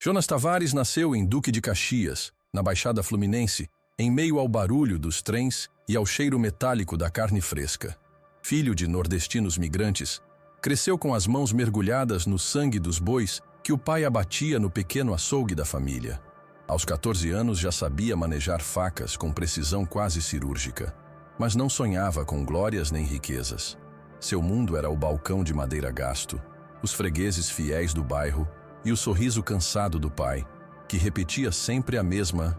Jonas Tavares nasceu em Duque de Caxias, na Baixada Fluminense, em meio ao barulho dos trens e ao cheiro metálico da carne fresca. Filho de nordestinos migrantes, cresceu com as mãos mergulhadas no sangue dos bois que o pai abatia no pequeno açougue da família. Aos 14 anos já sabia manejar facas com precisão quase cirúrgica, mas não sonhava com glórias nem riquezas. Seu mundo era o balcão de madeira gasto, os fregueses fiéis do bairro e o sorriso cansado do pai, que repetia sempre a mesma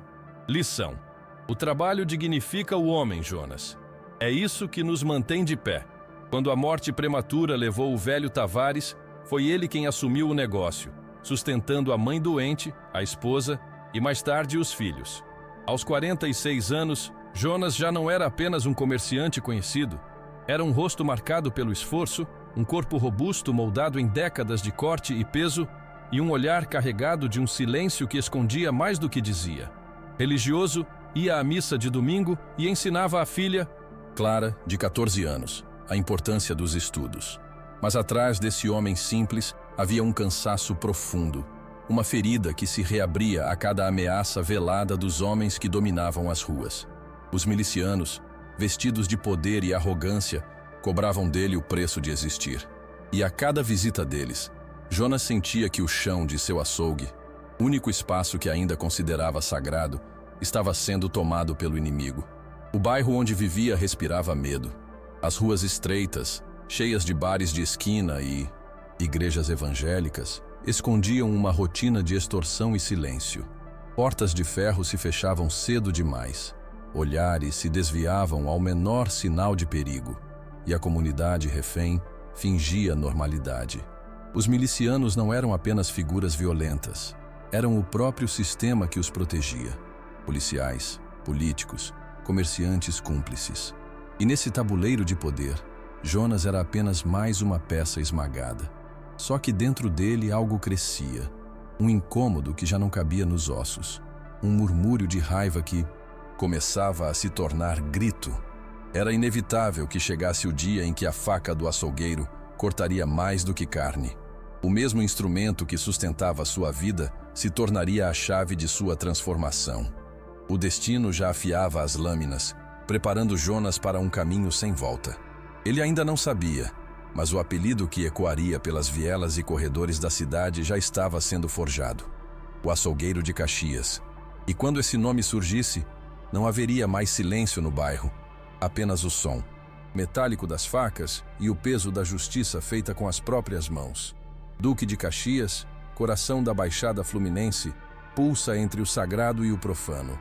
lição. O trabalho dignifica o homem, Jonas. É isso que nos mantém de pé. Quando a morte prematura levou o velho Tavares, foi ele quem assumiu o negócio, sustentando a mãe doente, a esposa e mais tarde os filhos. Aos 46 anos, Jonas já não era apenas um comerciante conhecido. Era um rosto marcado pelo esforço, um corpo robusto moldado em décadas de corte e peso e um olhar carregado de um silêncio que escondia mais do que dizia. Religioso, ia à missa de domingo e ensinava à filha, Clara, de 14 anos, a importância dos estudos. Mas atrás desse homem simples havia um cansaço profundo, uma ferida que se reabria a cada ameaça velada dos homens que dominavam as ruas. Os milicianos, vestidos de poder e arrogância, cobravam dele o preço de existir. E a cada visita deles, Jonas sentia que o chão de seu açougue, único espaço que ainda considerava sagrado, estava sendo tomado pelo inimigo. O bairro onde vivia respirava medo. As ruas estreitas, cheias de bares de esquina e igrejas evangélicas, escondiam uma rotina de extorsão e silêncio. Portas de ferro se fechavam cedo demais. Olhares se desviavam ao menor sinal de perigo. E a comunidade refém fingia normalidade. Os milicianos não eram apenas figuras violentas. Eram o próprio sistema que os protegia. Policiais, políticos, comerciantes cúmplices. E nesse tabuleiro de poder, Jonas era apenas mais uma peça esmagada. Só que dentro dele algo crescia. Um incômodo que já não cabia nos ossos. Um murmúrio de raiva que começava a se tornar grito. Era inevitável que chegasse o dia em que a faca do açougueiro cortaria mais do que carne. O mesmo instrumento que sustentava sua vida se tornaria a chave de sua transformação. O destino já afiava as lâminas, preparando Jonas para um caminho sem volta. Ele ainda não sabia, mas o apelido que ecoaria pelas vielas e corredores da cidade já estava sendo forjado. O açougueiro de Caxias. E quando esse nome surgisse, não haveria mais silêncio no bairro, apenas o som metálico das facas e o peso da justiça feita com as próprias mãos. Duque de Caxias, coração da Baixada Fluminense, pulsa entre o sagrado e o profano.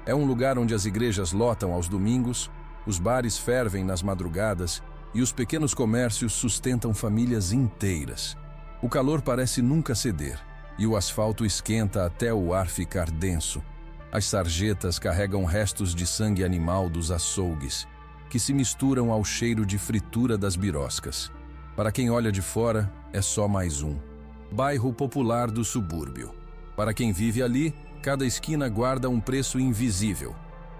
É um lugar onde as igrejas lotam aos domingos, os bares fervem nas madrugadas e os pequenos comércios sustentam famílias inteiras. O calor parece nunca ceder e o asfalto esquenta até o ar ficar denso. As sarjetas carregam restos de sangue animal dos açougues, que se misturam ao cheiro de fritura das biroscas. Para quem olha de fora, é só mais um bairro popular do subúrbio. Para quem vive ali, cada esquina guarda um preço invisível,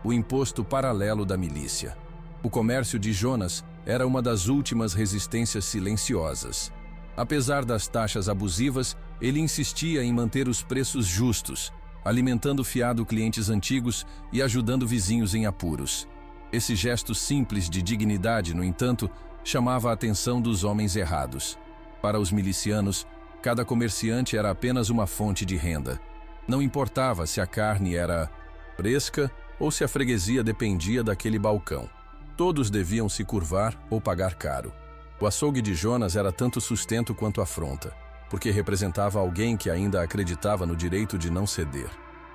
o imposto paralelo da milícia. O comércio de Jonas era uma das últimas resistências silenciosas. Apesar das taxas abusivas, ele insistia em manter os preços justos, alimentando fiado clientes antigos e ajudando vizinhos em apuros. Esse gesto simples de dignidade, no entanto, chamava a atenção dos homens errados. Para os milicianos, cada comerciante era apenas uma fonte de renda. Não importava se a carne era fresca ou se a freguesia dependia daquele balcão. Todos deviam se curvar ou pagar caro. O açougue de Jonas era tanto sustento quanto afronta, porque representava alguém que ainda acreditava no direito de não ceder.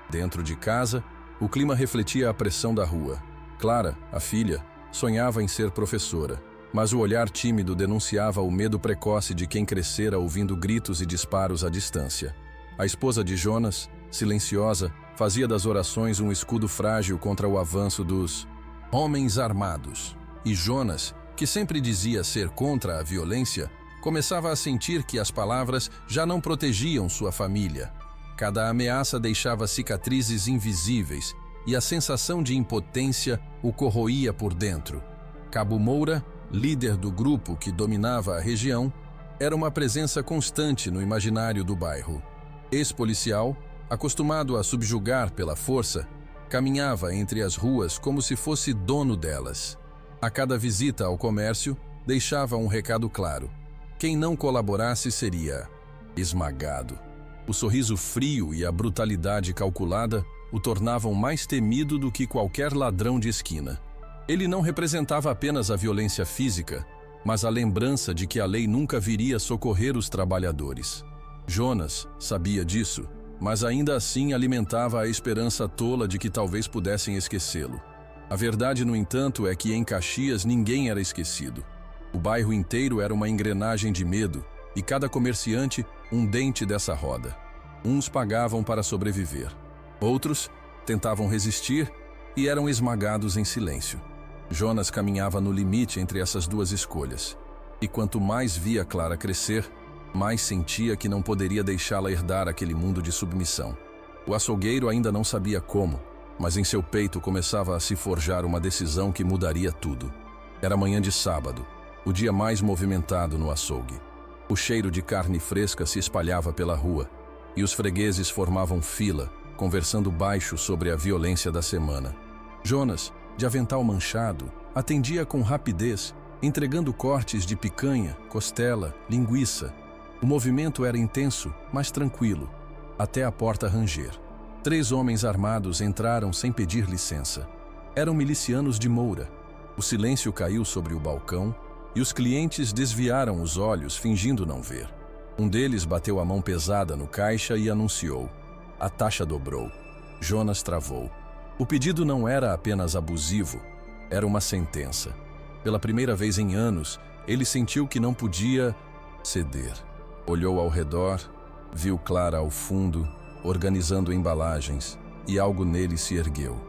Dentro de casa, o clima refletia a pressão da rua. Clara, a filha, sonhava em ser professora, mas o olhar tímido denunciava o medo precoce de quem crescera ouvindo gritos e disparos à distância. A esposa de Jonas, silenciosa, fazia das orações um escudo frágil contra o avanço dos homens armados. E Jonas, que sempre dizia ser contra a violência, começava a sentir que as palavras já não protegiam sua família. Cada ameaça deixava cicatrizes invisíveis e a sensação de impotência o corroía por dentro. Cabo Moura, líder do grupo que dominava a região, era uma presença constante no imaginário do bairro. Ex-policial, acostumado a subjugar pela força, caminhava entre as ruas como se fosse dono delas. A cada visita ao comércio, deixava um recado claro: quem não colaborasse seria esmagado. O sorriso frio e a brutalidade calculada o tornavam mais temido do que qualquer ladrão de esquina. Ele não representava apenas a violência física, mas a lembrança de que a lei nunca viria socorrer os trabalhadores. Jonas sabia disso, mas ainda assim alimentava a esperança tola de que talvez pudessem esquecê-lo. A verdade, no entanto, é que em Caxias ninguém era esquecido. O bairro inteiro era uma engrenagem de medo e cada comerciante um dente dessa roda. Uns pagavam para sobreviver. Outros tentavam resistir e eram esmagados em silêncio. Jonas caminhava no limite entre essas duas escolhas. E quanto mais via Clara crescer, mais sentia que não poderia deixá-la herdar aquele mundo de submissão. O açougueiro ainda não sabia como, mas em seu peito começava a se forjar uma decisão que mudaria tudo. Era manhã de sábado, o dia mais movimentado no açougue. O cheiro de carne fresca se espalhava pela rua, e os fregueses formavam fila, conversando baixo sobre a violência da semana. Jonas, de avental manchado, atendia com rapidez, entregando cortes de picanha, costela, linguiça. O movimento era intenso, mas tranquilo, até a porta ranger. 3 homens armados entraram sem pedir licença. Eram milicianos de Moura. O silêncio caiu sobre o balcão e os clientes desviaram os olhos, fingindo não ver. Um deles bateu a mão pesada no caixa e anunciou: a taxa dobrou. Jonas travou. O pedido não era apenas abusivo, era uma sentença. Pela primeira vez em anos, ele sentiu que não podia ceder. Olhou ao redor, viu Clara ao fundo, organizando embalagens, e algo nele se ergueu.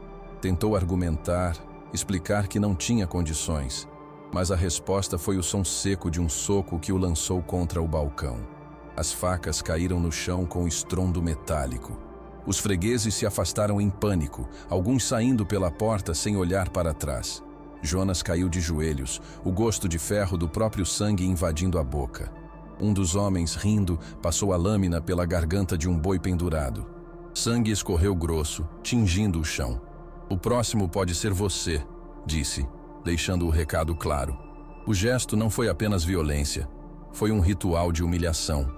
Tentou argumentar, explicar que não tinha condições, mas a resposta foi o som seco de um soco que o lançou contra o balcão. As facas caíram no chão com estrondo metálico. Os fregueses se afastaram em pânico, alguns saindo pela porta sem olhar para trás. Jonas caiu de joelhos, o gosto de ferro do próprio sangue invadindo a boca. Um dos homens, rindo, passou a lâmina pela garganta de um boi pendurado. Sangue escorreu grosso, tingindo o chão. O próximo pode ser você, disse, deixando o recado claro. O gesto não foi apenas violência, foi um ritual de humilhação.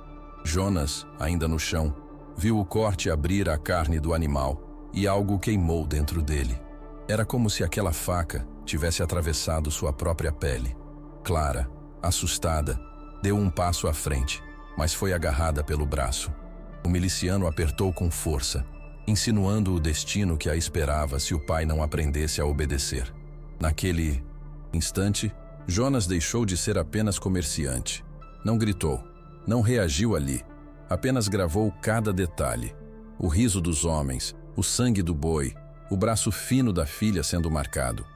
Jonas, ainda no chão, viu o corte abrir a carne do animal e algo queimou dentro dele. Era como se aquela faca tivesse atravessado sua própria pele. Clara, assustada, deu um passo à frente, mas foi agarrada pelo braço. O miliciano apertou com força, insinuando o destino que a esperava se o pai não aprendesse a obedecer. Naquele instante, Jonas deixou de ser apenas comerciante. Não gritou, não reagiu ali, apenas gravou cada detalhe. O riso dos homens, o sangue do boi, o braço fino da filha sendo marcado.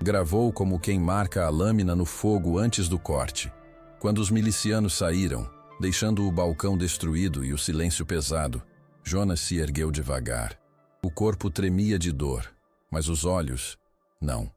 Gravou como quem marca a lâmina no fogo antes do corte. Quando os milicianos saíram, deixando o balcão destruído e o silêncio pesado, Jonas se ergueu devagar. O corpo tremia de dor, mas os olhos, não.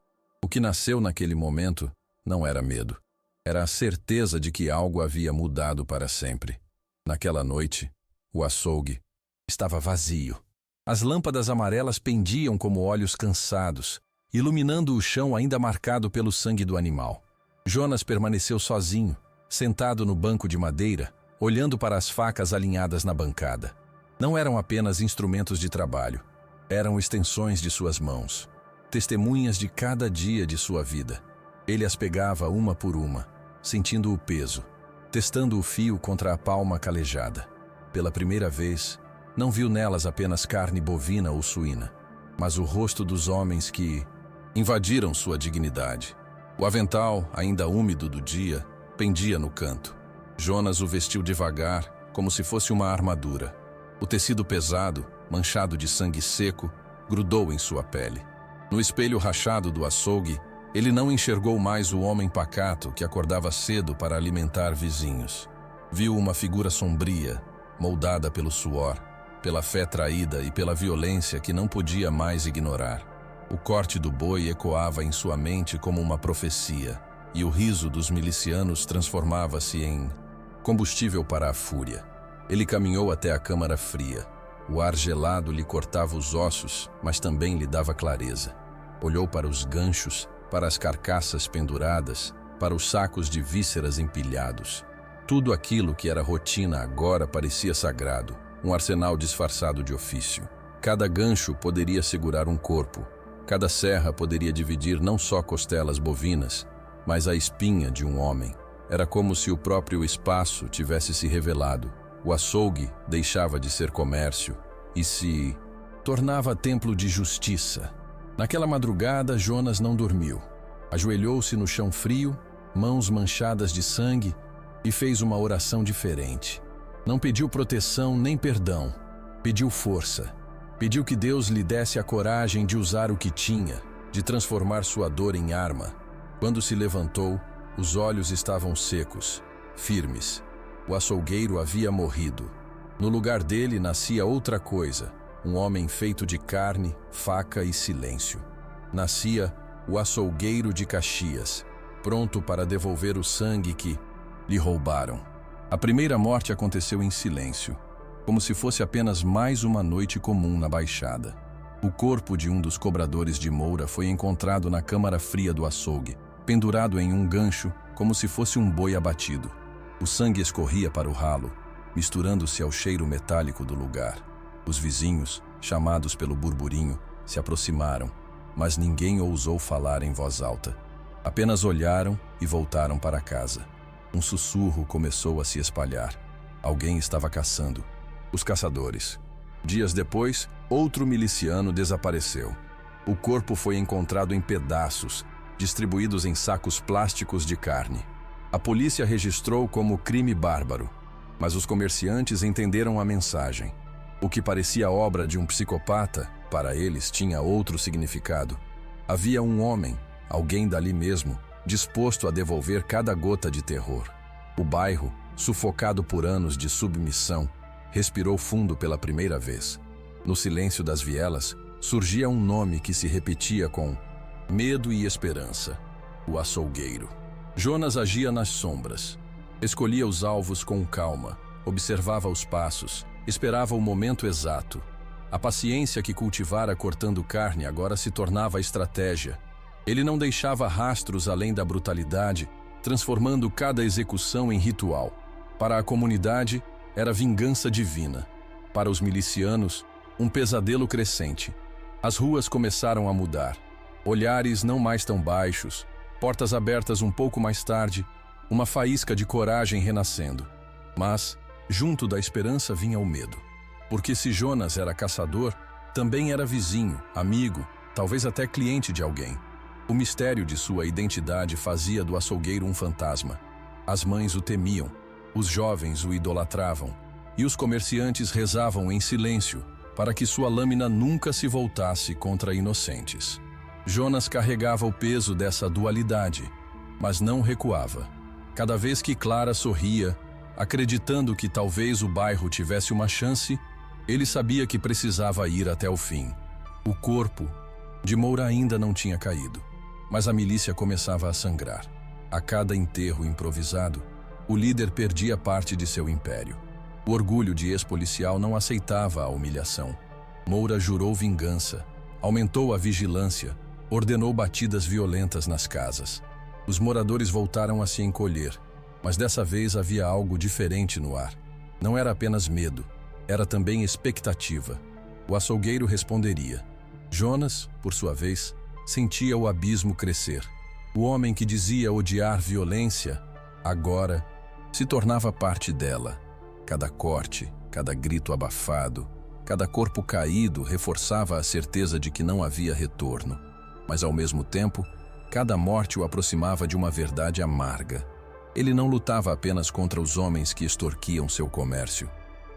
O que nasceu naquele momento não era medo. Era a certeza de que algo havia mudado para sempre. Naquela noite, o açougue estava vazio. As lâmpadas amarelas pendiam como olhos cansados, iluminando o chão ainda marcado pelo sangue do animal. Jonas permaneceu sozinho, sentado no banco de madeira, olhando para as facas alinhadas na bancada. Não eram apenas instrumentos de trabalho, eram extensões de suas mãos, testemunhas de cada dia de sua vida. Ele as pegava uma por uma, sentindo o peso, testando o fio contra a palma calejada. Pela primeira vez, não viu nelas apenas carne bovina ou suína, mas o rosto dos homens que invadiram sua dignidade. O avental, ainda úmido do dia, pendia no canto. Jonas o vestiu devagar, como se fosse uma armadura. O tecido pesado, manchado de sangue seco, grudou em sua pele. No espelho rachado do açougue, ele não enxergou mais o homem pacato que acordava cedo para alimentar vizinhos. Viu uma figura sombria, moldada pelo suor, pela fé traída e pela violência que não podia mais ignorar. O corte do boi ecoava em sua mente como uma profecia, e o riso dos milicianos transformava-se em combustível para a fúria. Ele caminhou até a câmara fria. O ar gelado lhe cortava os ossos, mas também lhe dava clareza. Olhou para os ganchos, para as carcaças penduradas, para os sacos de vísceras empilhados. Tudo aquilo que era rotina agora parecia sagrado, um arsenal disfarçado de ofício. Cada gancho poderia segurar um corpo. Cada serra poderia dividir não só costelas bovinas, mas a espinha de um homem. Era como se o próprio espaço tivesse se revelado. O açougue deixava de ser comércio e se tornava templo de justiça. Naquela madrugada, Jonas não dormiu. Ajoelhou-se no chão frio, mãos manchadas de sangue, e fez uma oração diferente. Não pediu proteção nem perdão. Pediu força. Pediu que Deus lhe desse a coragem de usar o que tinha, de transformar sua dor em arma. Quando se levantou, os olhos estavam secos, firmes. O açougueiro havia morrido. No lugar dele nascia outra coisa, um homem feito de carne, faca e silêncio. Nascia o açougueiro de Caxias, pronto para devolver o sangue que lhe roubaram. A primeira morte aconteceu em silêncio, como se fosse apenas mais uma noite comum na Baixada. O corpo de um dos cobradores de Moura foi encontrado na câmara fria do açougue, pendurado em um gancho, como se fosse um boi abatido. O sangue escorria para o ralo, misturando-se ao cheiro metálico do lugar. Os vizinhos, chamados pelo burburinho, se aproximaram, mas ninguém ousou falar em voz alta. Apenas olharam e voltaram para casa. Um sussurro começou a se espalhar. Alguém estava caçando. Os caçadores. Dias depois, outro miliciano desapareceu. O corpo foi encontrado em pedaços, distribuídos em sacos plásticos de carne. A polícia registrou como crime bárbaro, mas os comerciantes entenderam a mensagem. O que parecia obra de um psicopata, para eles tinha outro significado. Havia um homem, alguém dali mesmo, disposto a devolver cada gota de terror. O bairro, sufocado por anos de submissão, respirou fundo pela primeira vez. No silêncio das vielas, surgia um nome que se repetia com medo e esperança: o açougueiro. Jonas agia nas sombras. Escolhia os alvos com calma, observava os passos, esperava o momento exato. A paciência que cultivara cortando carne agora se tornava estratégia. Ele não deixava rastros além da brutalidade, transformando cada execução em ritual. Para a comunidade, era vingança divina. Para os milicianos, um pesadelo crescente. As ruas começaram a mudar. Olhares não mais tão baixos, portas abertas um pouco mais tarde, uma faísca de coragem renascendo. Mas, junto da esperança vinha o medo. Porque se Jonas era caçador, também era vizinho, amigo, talvez até cliente de alguém. O mistério de sua identidade fazia do açougueiro um fantasma. As mães o temiam, os jovens o idolatravam, e os comerciantes rezavam em silêncio para que sua lâmina nunca se voltasse contra inocentes. Jonas carregava o peso dessa dualidade, mas não recuava. Cada vez que Clara sorria, acreditando que talvez o bairro tivesse uma chance, ele sabia que precisava ir até o fim. O corpo de Moura ainda não tinha caído, mas a milícia começava a sangrar. A cada enterro improvisado, o líder perdia parte de seu império. O orgulho de ex-policial não aceitava a humilhação. Moura jurou vingança, aumentou a vigilância, ordenou batidas violentas nas casas. Os moradores voltaram a se encolher, mas dessa vez havia algo diferente no ar. Não era apenas medo, era também expectativa. O açougueiro responderia. Jonas, por sua vez, sentia o abismo crescer. O homem que dizia odiar violência, agora, se tornava parte dela. Cada corte, cada grito abafado, cada corpo caído reforçava a certeza de que não havia retorno. Mas, ao mesmo tempo, cada morte o aproximava de uma verdade amarga. Ele não lutava apenas contra os homens que extorquiam seu comércio.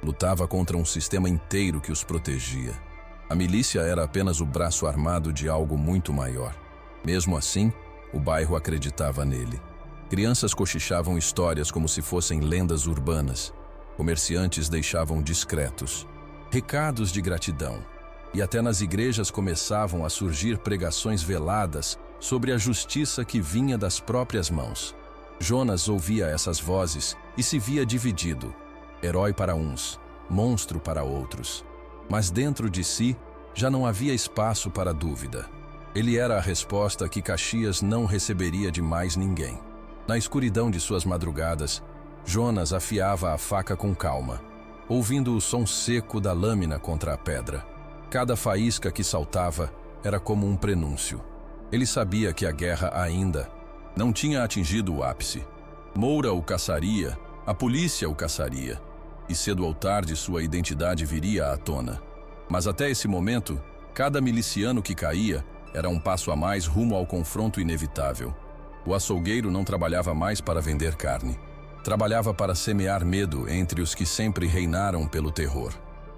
Lutava contra um sistema inteiro que os protegia. A milícia era apenas o braço armado de algo muito maior. Mesmo assim, o bairro acreditava nele. Crianças cochichavam histórias como se fossem lendas urbanas. Comerciantes deixavam discretos recados de gratidão. E até nas igrejas começavam a surgir pregações veladas sobre a justiça que vinha das próprias mãos. Jonas ouvia essas vozes e se via dividido. Herói para uns, monstro para outros. Mas dentro de si, já não havia espaço para dúvida. Ele era a resposta que Caxias não receberia de mais ninguém. Na escuridão de suas madrugadas, Jonas afiava a faca com calma, ouvindo o som seco da lâmina contra a pedra. Cada faísca que saltava era como um prenúncio. Ele sabia que a guerra ainda não tinha atingido o ápice. Moura o caçaria, a polícia o caçaria, e cedo ou tarde sua identidade viria à tona. Mas até esse momento, cada miliciano que caía era um passo a mais rumo ao confronto inevitável. O açougueiro não trabalhava mais para vender carne. Trabalhava para semear medo entre os que sempre reinaram pelo terror.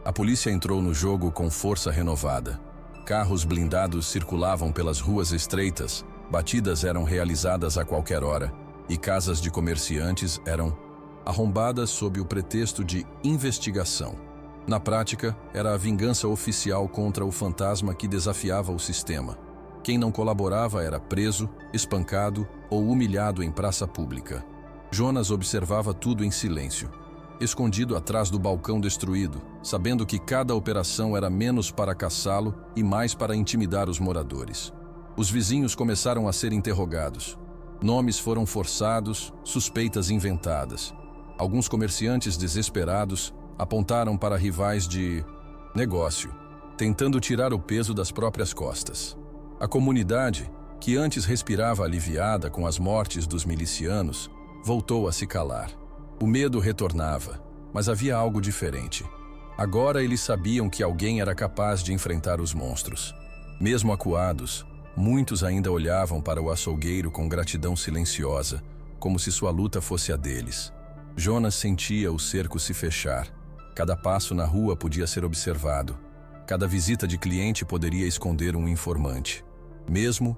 A polícia entrou no jogo com força renovada. Carros blindados circulavam pelas ruas estreitas, batidas eram realizadas a qualquer hora, e casas de comerciantes eram arrombadas sob o pretexto de investigação. Na prática, era a vingança oficial contra o fantasma que desafiava o sistema. Quem não colaborava era preso, espancado ou humilhado em praça pública. Jonas observava tudo em silêncio, escondido atrás do balcão destruído, sabendo que cada operação era menos para caçá-lo e mais para intimidar os moradores. Os vizinhos começaram a ser interrogados. Nomes foram forçados, suspeitas inventadas. Alguns comerciantes desesperados apontaram para rivais de negócio, tentando tirar o peso das próprias costas. A comunidade, que antes respirava aliviada com as mortes dos milicianos, voltou a se calar. O medo retornava, mas havia algo diferente. Agora eles sabiam que alguém era capaz de enfrentar os monstros. Mesmo acuados, muitos ainda olhavam para o açougueiro com gratidão silenciosa, como se sua luta fosse a deles. Jonas sentia o cerco se fechar. Cada passo na rua podia ser observado. Cada visita de cliente poderia esconder um informante. Mesmo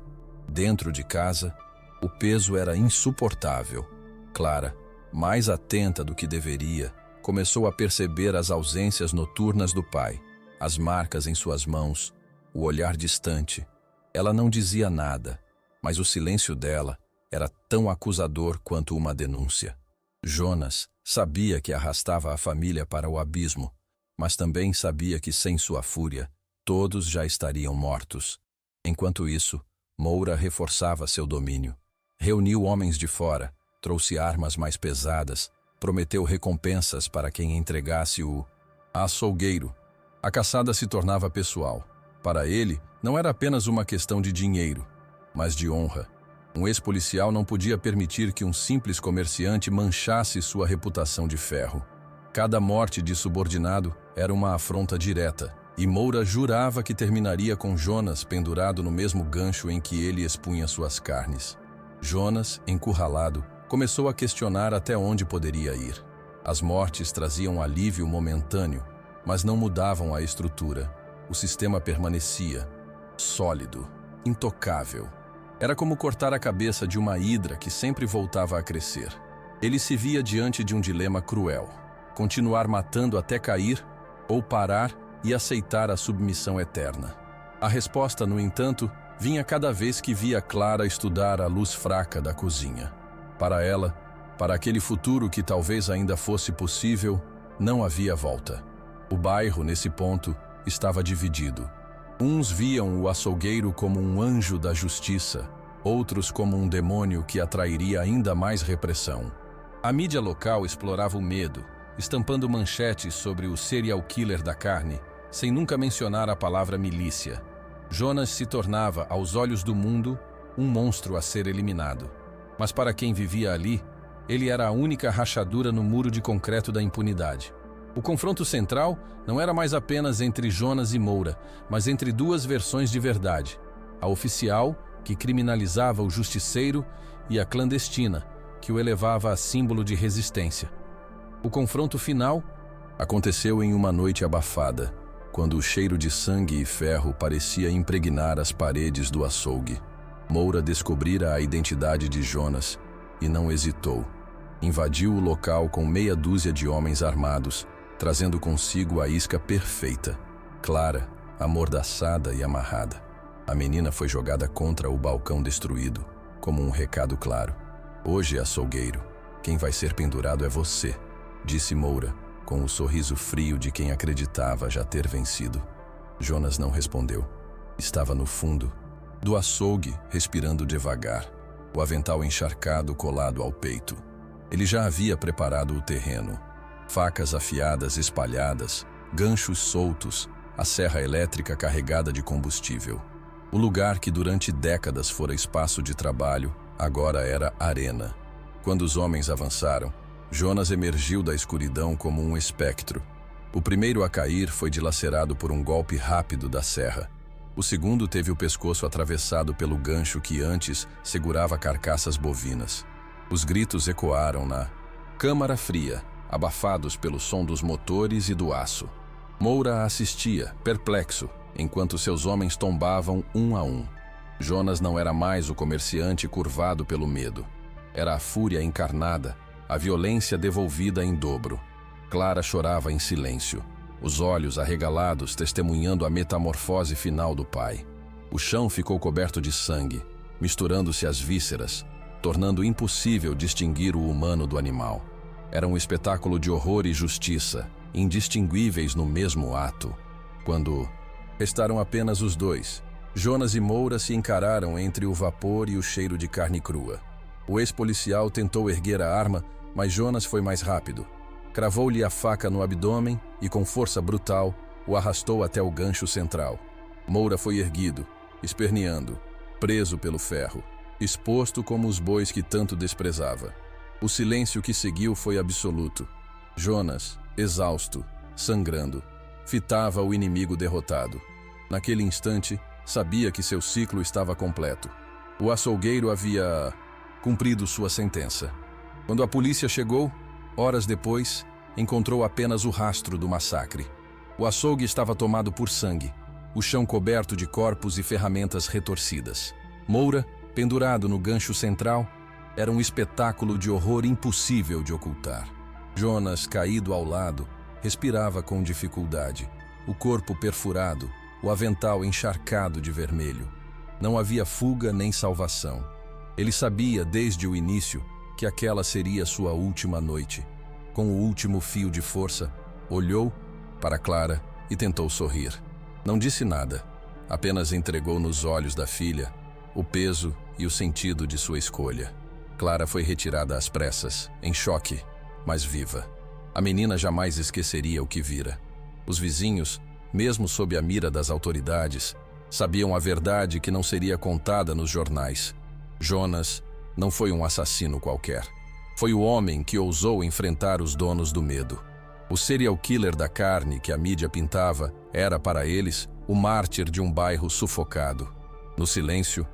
dentro de casa, o peso era insuportável. Clara, mais atenta do que deveria, começou a perceber as ausências noturnas do pai, as marcas em suas mãos, o olhar distante. Ela não dizia nada, mas o silêncio dela era tão acusador quanto uma denúncia. Jonas sabia que arrastava a família para o abismo, mas também sabia que sem sua fúria, todos já estariam mortos. Enquanto isso, Moura reforçava seu domínio. Reuniu homens de fora, trouxe armas mais pesadas, prometeu recompensas para quem entregasse o açougueiro. A caçada se tornava pessoal. Para ele, não era apenas uma questão de dinheiro, mas de honra. Um ex-policial não podia permitir que um simples comerciante manchasse sua reputação de ferro. Cada morte de subordinado era uma afronta direta, e Moura jurava que terminaria com Jonas pendurado no mesmo gancho em que ele expunha suas carnes. Jonas, encurralado, começou a questionar até onde poderia ir. As mortes traziam alívio momentâneo, mas não mudavam a estrutura. O sistema permanecia sólido, intocável. Era como cortar a cabeça de uma hidra que sempre voltava a crescer. Ele se via diante de um dilema cruel: continuar matando até cair ou parar e aceitar a submissão eterna. A resposta, no entanto, vinha cada vez que via Clara estudar a luz fraca da cozinha. Para ela, para aquele futuro que talvez ainda fosse possível, não havia volta. O bairro, nesse ponto, estava dividido. Uns viam o açougueiro como um anjo da justiça, outros como um demônio que atrairia ainda mais repressão. A mídia local explorava o medo, estampando manchetes sobre o serial killer da carne, sem nunca mencionar a palavra milícia. Jonas se tornava, aos olhos do mundo, um monstro a ser eliminado. Mas para quem vivia ali, ele era a única rachadura no muro de concreto da impunidade. O confronto central não era mais apenas entre Jonas e Moura, mas entre duas versões de verdade: a oficial, que criminalizava o justiceiro, e a clandestina, que o elevava a símbolo de resistência. O confronto final aconteceu em uma noite abafada, quando o cheiro de sangue e ferro parecia impregnar as paredes do açougue. Moura descobrira a identidade de Jonas e não hesitou. Invadiu o local com meia dúzia de homens armados, trazendo consigo a isca perfeita, Clara, amordaçada e amarrada. A menina foi jogada contra o balcão destruído, como um recado claro: "Hoje, açougueiro, quem vai ser pendurado é você", disse Moura, com o sorriso frio de quem acreditava já ter vencido. Jonas não respondeu. Estava no fundo do açougue, respirando devagar, o avental encharcado colado ao peito. Ele já havia preparado o terreno. Facas afiadas espalhadas, ganchos soltos, a serra elétrica carregada de combustível. O lugar que durante décadas fora espaço de trabalho, agora era arena. Quando os homens avançaram, Jonas emergiu da escuridão como um espectro. O primeiro a cair foi dilacerado por um golpe rápido da serra. O segundo teve o pescoço atravessado pelo gancho que antes segurava carcaças bovinas. Os gritos ecoaram na câmara fria, abafados pelo som dos motores e do aço. Moura assistia, perplexo, enquanto seus homens tombavam um a um. Jonas não era mais o comerciante curvado pelo medo. Era a fúria encarnada, a violência devolvida em dobro. Clara chorava em silêncio, os olhos arregalados testemunhando a metamorfose final do pai. O chão ficou coberto de sangue, misturando-se às vísceras, tornando impossível distinguir o humano do animal. Era um espetáculo de horror e justiça, indistinguíveis no mesmo ato. Quando restaram apenas os dois, Jonas e Moura se encararam entre o vapor e o cheiro de carne crua. O ex-policial tentou erguer a arma, mas Jonas foi mais rápido. Cravou-lhe a faca no abdômen e, com força brutal, o arrastou até o gancho central. Moura foi erguido, esperneando, preso pelo ferro, exposto como os bois que tanto desprezava. O silêncio que seguiu foi absoluto. Jonas, exausto, sangrando, fitava o inimigo derrotado. Naquele instante, sabia que seu ciclo estava completo. O açougueiro havia cumprido sua sentença. Quando a polícia chegou, horas depois, encontrou apenas o rastro do massacre. O açougue estava tomado por sangue, o chão coberto de corpos e ferramentas retorcidas. Moura, pendurado no gancho central, era um espetáculo de horror impossível de ocultar. Jonas, caído ao lado, respirava com dificuldade, o corpo perfurado, o avental encharcado de vermelho. Não havia fuga nem salvação. Ele sabia desde o início que aquela seria sua última noite. Com o último fio de força, olhou para Clara e tentou sorrir. Não disse nada, apenas entregou nos olhos da filha o peso e o sentido de sua escolha. Clara foi retirada às pressas, em choque, mas viva. A menina jamais esqueceria o que vira. Os vizinhos, mesmo sob a mira das autoridades, sabiam a verdade que não seria contada nos jornais. Jonas não foi um assassino qualquer. Foi o homem que ousou enfrentar os donos do medo. O serial killer da carne que a mídia pintava era, para eles, o mártir de um bairro sufocado. No silêncio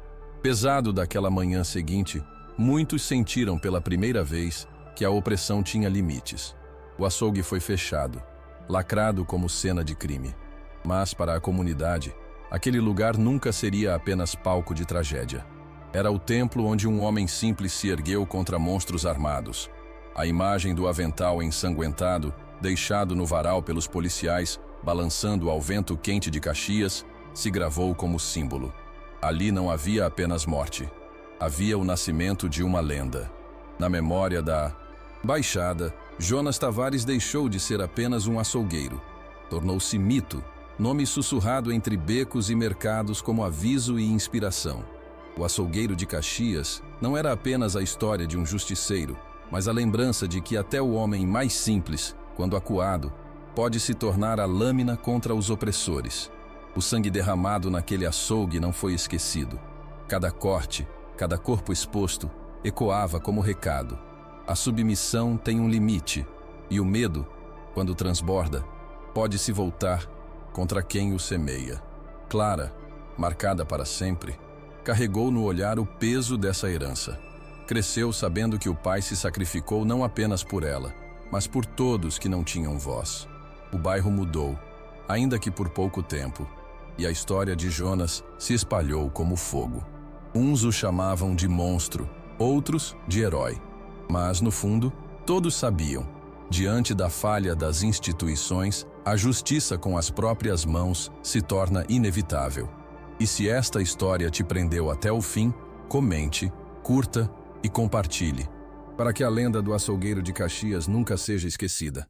pesado daquela manhã seguinte, muitos sentiram pela primeira vez que a opressão tinha limites. O açougue foi fechado, lacrado como cena de crime. Mas, para a comunidade, aquele lugar nunca seria apenas palco de tragédia. Era o templo onde um homem simples se ergueu contra monstros armados. A imagem do avental ensanguentado, deixado no varal pelos policiais, balançando ao vento quente de Caxias, se gravou como símbolo. Ali não havia apenas morte. Havia o nascimento de uma lenda. Na memória da Baixada, Jonas Tavares deixou de ser apenas um açougueiro. Tornou-se mito, nome sussurrado entre becos e mercados como aviso e inspiração. O açougueiro de Caxias não era apenas a história de um justiceiro, mas a lembrança de que até o homem mais simples, quando acuado, pode se tornar a lâmina contra os opressores. O sangue derramado naquele açougue não foi esquecido. Cada corte, cada corpo exposto, ecoava como recado. A submissão tem um limite, e o medo, quando transborda, pode se voltar contra quem o semeia. Clara, marcada para sempre, carregou no olhar o peso dessa herança. Cresceu sabendo que o pai se sacrificou não apenas por ela, mas por todos que não tinham voz. O bairro mudou, ainda que por pouco tempo, e a história de Jonas se espalhou como fogo. Uns o chamavam de monstro, outros de herói. Mas, no fundo, todos sabiam, diante da falha das instituições, a justiça com as próprias mãos se torna inevitável. E se esta história te prendeu até o fim, comente, curta e compartilhe, para que a lenda do açougueiro de Caxias nunca seja esquecida.